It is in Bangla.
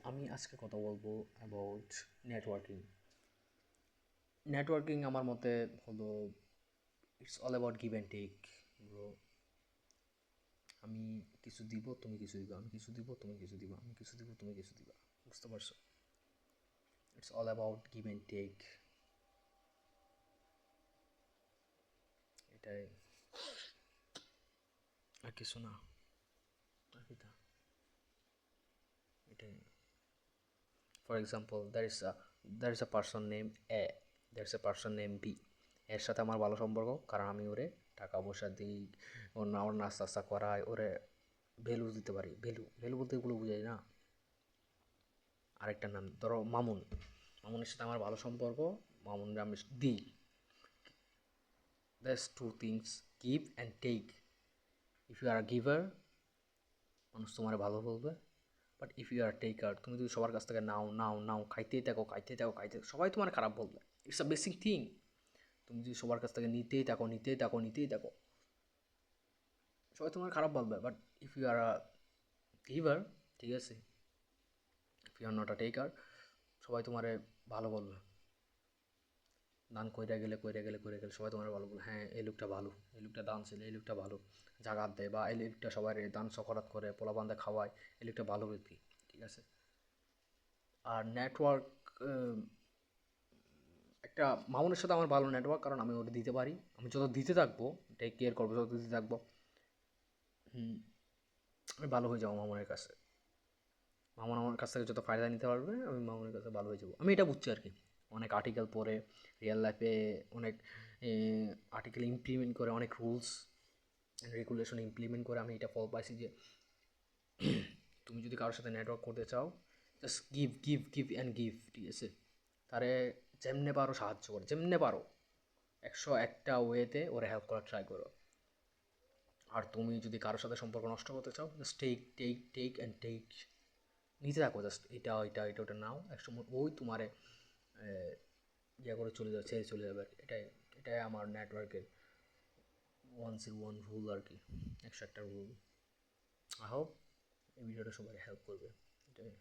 আমি আজকে কথা বলবো অ্যাবাউট নেটওয়ার্কিং। নেটওয়ার্কিং আমার মতে হলো it's all about give and take. Bro, আমি কিছু দিব, তুমি কিছু দিবা, আমি কিছু দিব, তুমি কিছু দিবা, আমি কিছু দিব, তুমি কিছু দিবা। বুঝতে পারছো? It's all about give and take. এটাই, আর কিছু না। আর কি তা? এটাই। For example, there is a person name A, there is a person name B. এর সাথে আমার ভালো সম্পর্ক, কারণ আমি ওরে টাকা পয়সা দিই, ওর নাস্তা টাস্তা করাই, ওরে ভ্যালু দিতে পারি। ভ্যালু ভ্যালু বলতে এগুলো বুঝাই না। আরেকটা নাম ধরো মামুন। মামুনের সাথে আমার ভালো সম্পর্ক, মামুনরে আমি দিই। That's two things, give and take. If you are a giver, মানুষ তোমার ভালো বলবে। But if you are taker, তুমি যদি সবার কাছ থেকে নাও নাও নাও, খাইতেই থাকো খাইতেই থাকো খাইতে, সবাই তোমার খারাপ বলবে। It's a basic thing. তুমি যদি সবার কাছ থেকে নিতেই থাকো নিতেই থাকো নিতেই থাকো, সবাই তোমার খারাপ বলবে। But if you are a giver, ঠিক আছে, if you are not a taker, সবাই তোমারে ভালো বলবে। দান কইরা গেলে কইরা গেলে কইরা গেলে সবাই তোমার ভালো বলবে, হ্যাঁ এই লোকটা ভালো, এই লোকটা দানশীল, এই লোকটা ভালো, জাগাত দেয়, বা এই লোকটা সবাই দান সকারাত করে, পোলাপান্দা খাওয়ায়, এই লোকটা ভালো ব্যক্তি। ঠিক আছে। আর নেটওয়ার্ক, একটা মামুনের সাথে আমার ভালো নেটওয়ার্ক, কারণ আমি ওটা দিতে পারি। আমি যত দিতে থাকবো, টেক কেয়ার করবো, যত দিতে থাকবো, আমি ভালো হয়ে যাবো মামুনের কাছে। মামুন আমার কাছ থেকে যত ফায়দা নিতে পারবে, আমি মামুনের কাছে ভালো হয়ে যাবো। আমি এটা বুঝছি আর কি। অনেক আর্টিকেল পড়ে, রিয়েল লাইফে অনেক আর্টিকেল ইমপ্লিমেন্ট করে, অনেক রুলস অ্যান্ড রেগুলেশন ইমপ্লিমেন্ট করে আমি এটা ফল পাইছি যে তুমি যদি কারোর সাথে নেটওয়ার্ক করতে চাও, just give give give and give. ঠিক আছে। তারে যেমনে পারো সাহায্য করো, যেমনে পারো 101টা ওয়েতে ওরা হেল্প করার ট্রাই করো। আর তুমি যদি কারোর সাথে সম্পর্ক নষ্ট করতে চাও, just take take take and take. নিতে থাকো, জাস্ট এটা এটা এটা ওটা নাও, একসময় ওই তোমারে ইয়ে করে চলে যাবে, ছেড়ে চলে যাবে আর কি। এটাই, এটাই আমার নেটওয়ার্কের ওয়ান রুল আর কি, 101টা রুল। আই হোপ এই ভিডিওটা সবাই হেল্প করবে। এটাই।